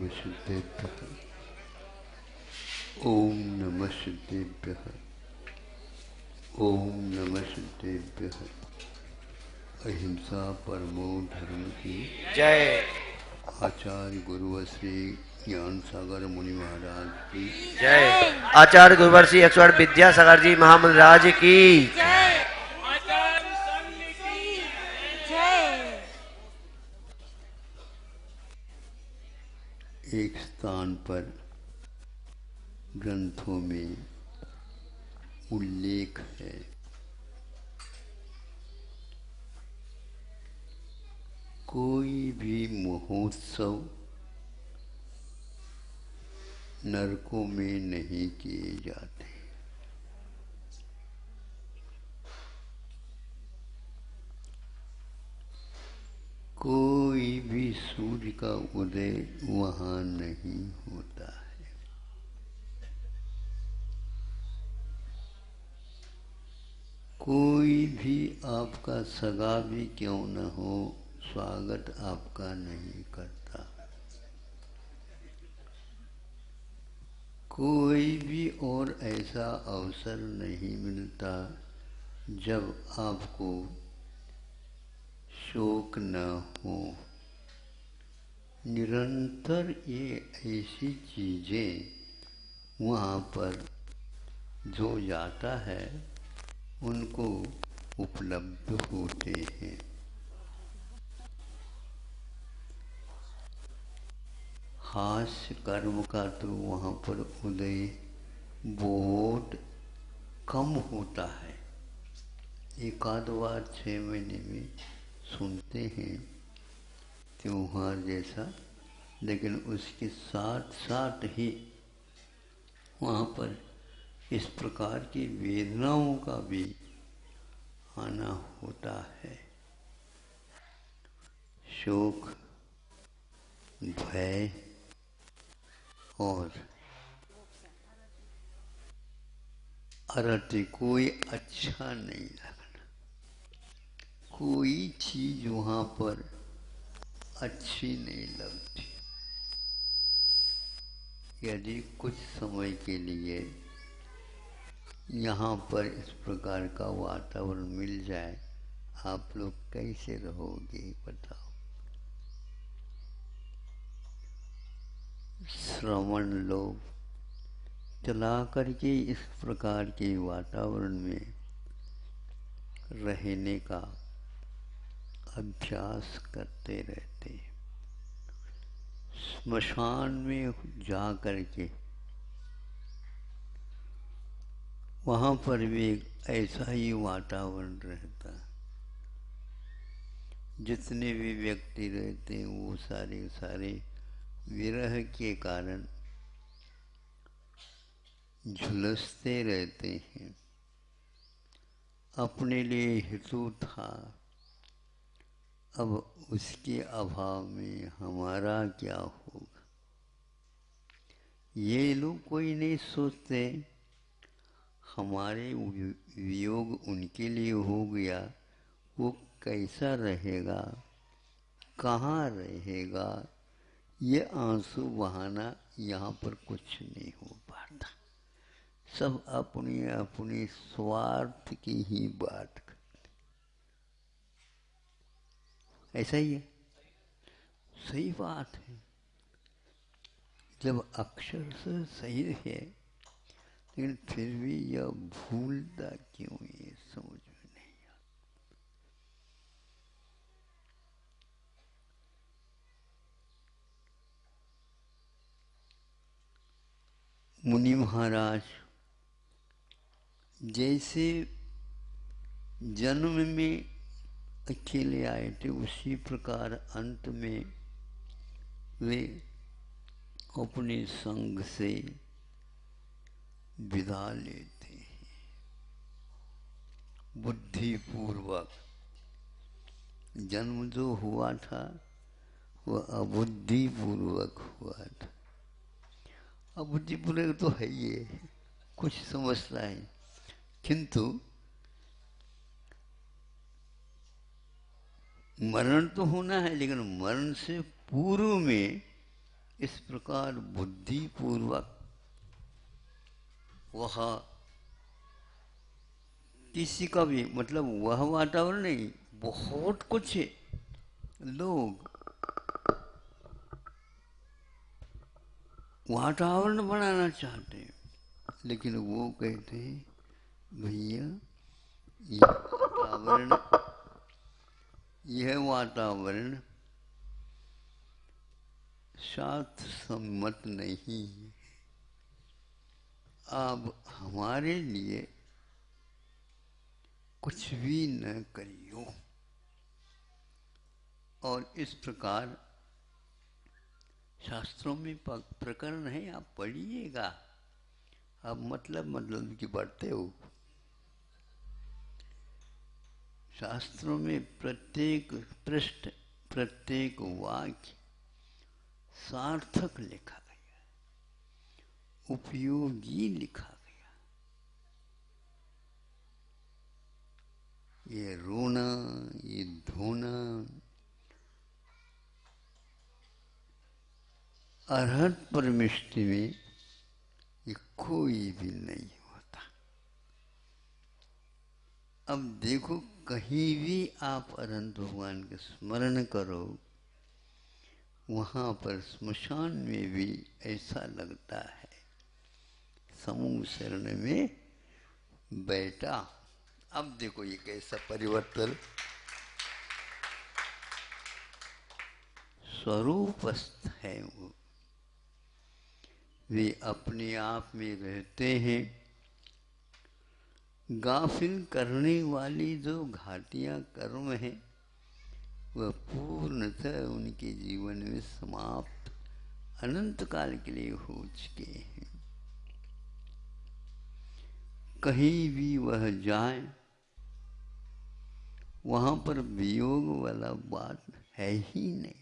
शुद्धेभ्यः ओम नमः शुद्धेभ्यः ओम नमः शुद्धेभ्यः। अहिंसा परमो धर्म की जय। आचार्य गुरु श्री ज्ञान सागर मुनि महाराज की जय। आचार्य गुरुवर्षि 108 विद्यासागर जी महामंडराज की जय। एक स्थान पर ग्रंथों में उल्लेख है, कोई भी महोत्सव नरकों में नहीं किए जाते। कोई भी सूर्य का उदय वहाँ नहीं होता है। कोई भी आपका सगा भी क्यों न हो, स्वागत आपका नहीं करता। कोई भी और ऐसा अवसर नहीं मिलता जब आपको शोक न हो। निरंतर ये ऐसी चीज़ें वहाँ पर जो जाता है उनको उपलब्ध होते हैं। हास्य कर्म का तो वहाँ पर उदय बहुत कम होता है। एक आध बार 6 महीने में सुनते हैं त्योहार जैसा, लेकिन उसके साथ साथ ही वहाँ पर इस प्रकार की वेदनाओं का भी आना होता है। शोक, भय और अरति, कोई अच्छा नहीं लगना। कोई चीज वहाँ पर अच्छी नहीं लगती। यदि कुछ समय के लिए यहाँ पर इस प्रकार का वातावरण मिल जाए, आप लोग कैसे रहोगे बताओ। श्रवण लोग चला करके इस प्रकार के वातावरण में रहने का अभ्यास करते रहते हैं। स्मशान में जा करके वहाँ पर भी ऐसा ही वातावरण रहता है। जितने भी व्यक्ति रहते हैं वो सारे सारे विरह के कारण झुलसते रहते हैं। अपने लिए हेतु था, अब उसके अभाव में हमारा क्या होगा, ये लोग कोई नहीं सोचते। हमारे वियोग उनके लिए हो गया, वो कैसा रहेगा, कहाँ रहेगा, ये आंसू बहाना यहाँ पर कुछ नहीं हो पाता। सब अपनी अपनी स्वार्थ की ही बात करते। ऐसा ही है, सही बात है। जब अक्षर से सही है, लेकिन फिर भी यह भूलता क्यों, ये समझ में नहीं आता। मुनि महाराज जैसे जन्म में अकेले आए थे, उसी प्रकार अंत में वे अपने संग से विदा लेते हैं। बुद्धिपूर्वक जन्म जो हुआ था वह अबुद्धिपूर्वक हुआ था। अबुद्धिपूर्वक तो है ही है, कुछ समझता है, किंतु मरण तो होना है, लेकिन मरण से पूर्व में इस प्रकार बुद्धि पूर्वक वह किसी का भी मतलब वह वातावरण नहीं, बहुत कुछ लोग वातावरण बनाना चाहते हैं, लेकिन वो कहते हैं भैया यह वातावरण शास्त्र सम्मत नहीं है, अब हमारे लिए कुछ भी न करियो। और इस प्रकार शास्त्रों में प्रकरण है, आप पढ़िएगा। आप मतलब की पढ़ते हो। शास्त्रों में प्रत्येक पृष्ठ, प्रत्येक वाक्य सार्थक लिखा गया, उपयोगी लिखा गया। ये रोना, ये धोना अरहत परमिष्टि में ये कोई भी नहीं होता। अब देखो, कहीं भी आप अनंत भगवान के स्मरण करो, वहाँ पर स्मशान में भी ऐसा लगता है समूह शरण में बैठा। अब देखो ये कैसा परिवर्तन स्वरूपस्थ है। वो वे अपने आप में रहते हैं। गाफिल करने वाली जो घाटियां कर्म है वह पूर्णतः उनके जीवन में समाप्त अनंत काल के लिए हो चुके हैं। कहीं भी वह जाए वहां पर वियोग वाला बात है ही नहीं,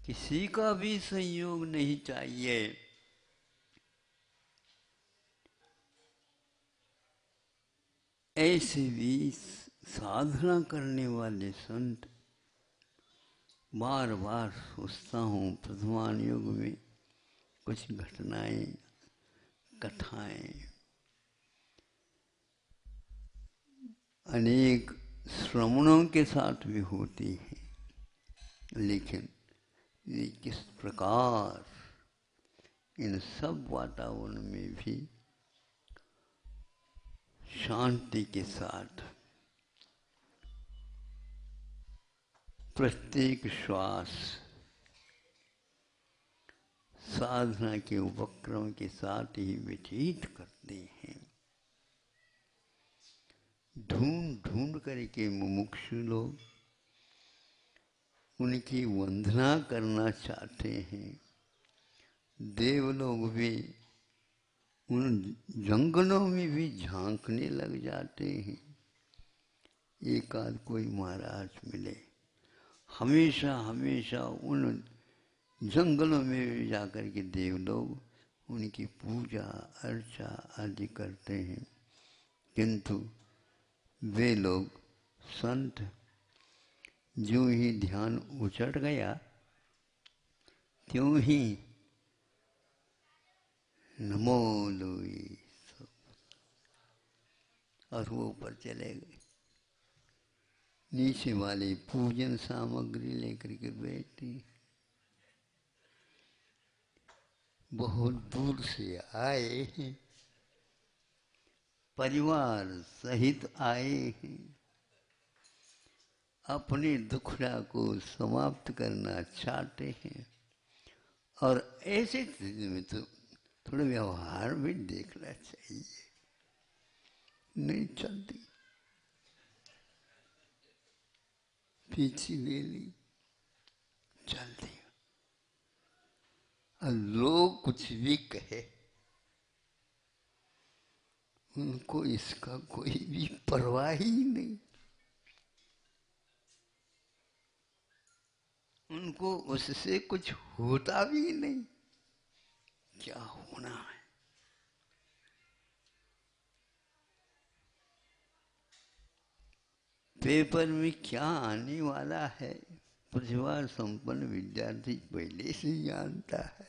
किसी का भी संयोग नहीं चाहिए। ऐसे भी साधना करने वाले संत बार बार सोचता हूँ प्रथमान युग में कुछ घटनाएं, कथाएं अनेक श्रवणों के साथ भी होती हैं, लेकिन ये किस प्रकार इन सब वातावरण में भी शांति के साथ प्रत्येक श्वास साधना के उपक्रम के साथ ही व्यतीत करते हैं। ढूंढ ढूंढ करके मुमुक्षु लोग उनकी वंदना करना चाहते हैं। देव लोग भी उन जंगलों में भी झांकने लग जाते हैं। एक आध कोई महाराज मिले, हमेशा हमेशा उन जंगलों में जाकर के देव लोग उनकी पूजा अर्चा आदि करते हैं, किंतु वे लोग संत जो ही ध्यान उचट गया त्यों ही नमो लोई और वो ऊपर चले गए। नीचे वाले पूजन सामग्री लेकर के बैठे, बहुत दूर से आए हैं, परिवार सहित आए हैं, अपने दुखड़ा को समाप्त करना चाहते हैं। और ऐसे स्थिति में तो थोड़ा व्यवहार भी देखना चाहिए, नहीं चलती, पीछे ले ली, चल दिया। और लोग कुछ भी कहे, उनको इसका कोई भी परवाह ही नहीं। उनको उससे कुछ होता भी नहीं, क्या होना है। पेपर में क्या आने वाला है प्रतिभा संपन्न विद्यार्थी पहले से जानता है।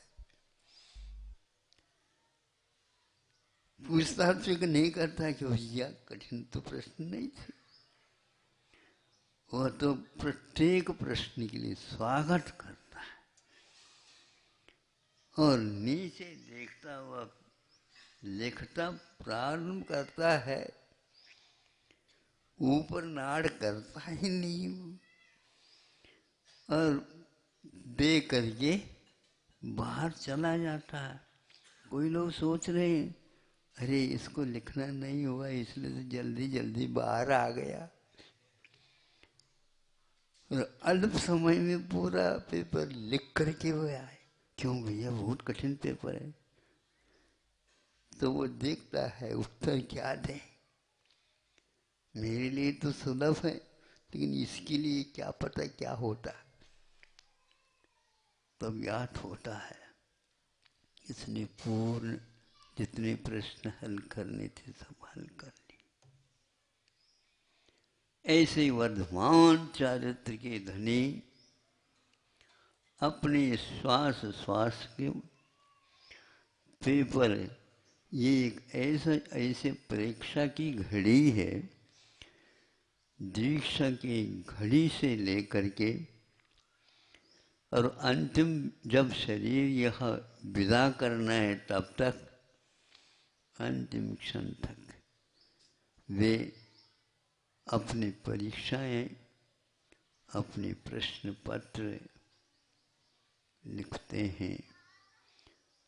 पूछताछ नहीं करता कि भैया कठिन तो प्रश्न नहीं थे। वह तो प्रत्येक प्रश्न के लिए स्वागत करता है और नीचे देखता हुआ लिखता प्रारंभ करता है। ऊपर नाड़ करता ही नहीं और दे करके बाहर चला जाता है। कोई लोग सोच रहे हैं अरे इसको लिखना नहीं हुआ इसलिए तो जल्दी जल्दी बाहर आ गया और अल्प समय में पूरा पेपर लिख करके वो आए। क्यों भैया बहुत कठिन पेपर है। तो वो देखता है उत्तर क्या दे। मेरे लिए तो सुलभ है लेकिन इसके लिए क्या पता क्या होता। तब याद होता है इसने पूर्ण जितने प्रश्न हल करने थे सब हल कर लिए। ऐसे वर्धमान चारित्र के धनी अपने श्वास श्वास के पेपर, ये एक ऐसे परीक्षा की घड़ी है। दीक्षा की घड़ी से लेकर के और अंतिम जब शरीर यह विदा करना है तब तक अंतिम क्षण तक वे अपनी परीक्षाएं अपने प्रश्न पत्र लिखते हैं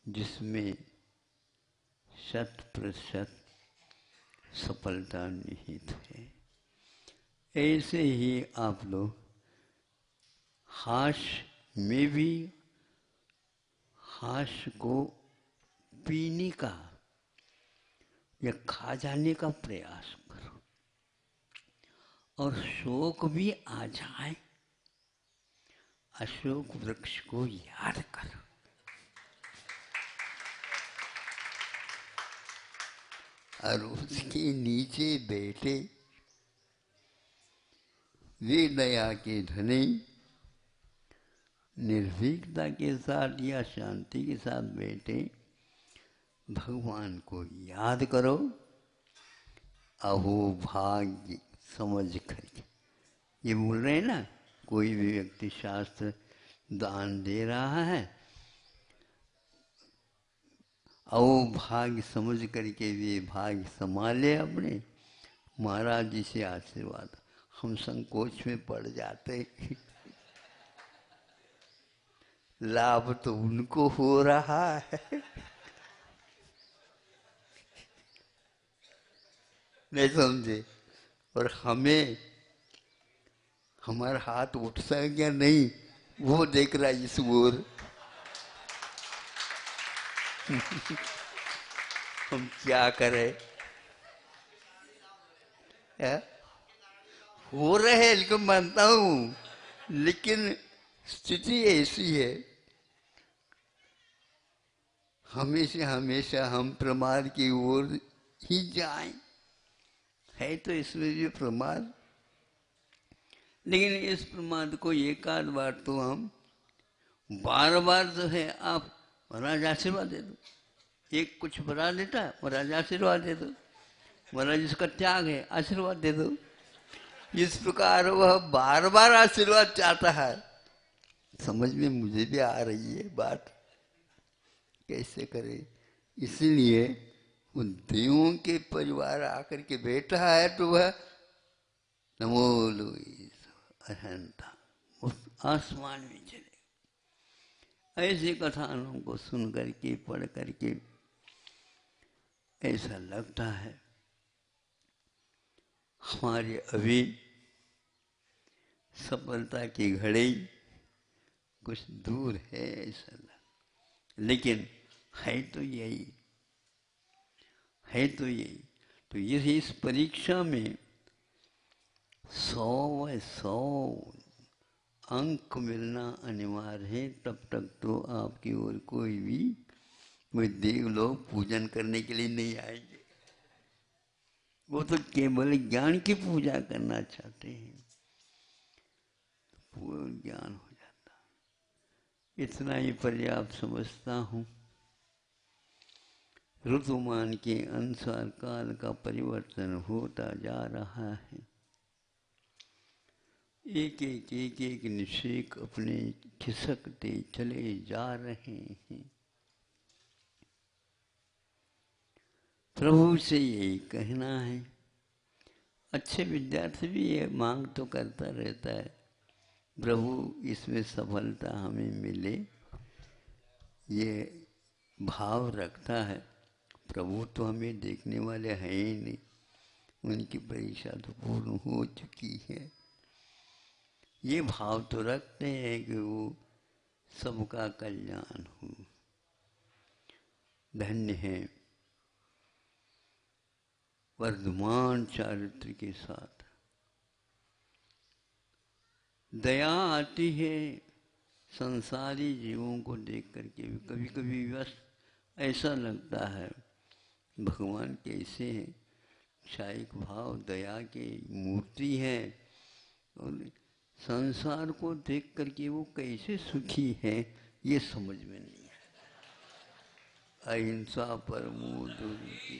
जिसमें 100% सफलता निहित है। ऐसे ही आप लोग हास्य में भी हास्य को पीने का या खा जाने का प्रयास करो और शोक भी आ जाए अशोक वृक्ष को याद करो। और उसके नीचे बैठे वे दया के धनी निर्भीकता के साथ या शांति के साथ बैठे भगवान को याद करो। अहो भाग्य समझ करके ये बोल रहे हैं ना, कोई भी व्यक्ति शास्त्र दान दे रहा है, अहो भाग्य समझ करके वे भाग्य संभाले अपने। महाराज जी से आशीर्वाद। हम संकोच में पड़ जाते लाभ तो उनको हो रहा है नहीं समझे, और हमें हमारा हाथ उठ सके या नहीं वो देख रहा है इस ओर हम क्या करें। हो रहे हैं लेकिन मानता हूं, लेकिन स्थिति ऐसी है हमेशा हमेशा हम प्रमाद की ओर ही जाएं। है तो इसमें भी प्रमाद, लेकिन इस प्रमाद को एक आध बार तो हम बार बार जो है आप महाराज आशीर्वाद दे दो। एक कुछ बना देता है महाराज आशीर्वाद दे दो, महाराज जिसका त्याग है आशीर्वाद दे दो। इस प्रकार वह बार बार आशीर्वाद चाहता है। समझ में मुझे भी आ रही है बात, कैसे करे। इसलिए उन देवों के परिवार आकर के बैठा है तो वह नमो अहंता उस आसमान में चले। ऐसे कथाओं को सुन करके पढ़ करके ऐसा लगता है हमारे अभी सफलता की घड़ी कुछ दूर है ऐसा लग, लेकिन है तो यही, है तो यही। तो ये इस परीक्षा में 100 अंक मिलना अनिवार्य है। तब तक तो आपकी ओर कोई भी देव लोग पूजन करने के लिए नहीं आएंगे। वो तो केवल ज्ञान की पूजा करना चाहते हैं। पूर्ण ज्ञान हो जाता है। इतना ही पर्याप्त समझता हूँ। ऋतुमान के अनुसार काल का परिवर्तन होता जा रहा है। एक एक एक एक निषेक अपने खिसकते चले जा रहे हैं। प्रभु से यही कहना है। अच्छे विद्यार्थी भी ये मांग तो करता रहता है, प्रभु इसमें सफलता हमें मिले, ये भाव रखता है। प्रभु तो हमें देखने वाले हैं ही नहीं, उनकी परीक्षा तो पूर्ण हो चुकी है। ये भाव तो रखते हैं कि वो सबका कल्याण हो। धन्य है वर्धमान चारित्र के साथ। दया आती है संसारी जीवों को देख करके भी। कभी कभी बस ऐसा लगता है भगवान कैसे हैं, क्षायिक भाव दया की मूर्ति है, और संसार को देख करके वो कैसे सुखी है ये समझ में नहीं है। अहिंसा परमो धर्म की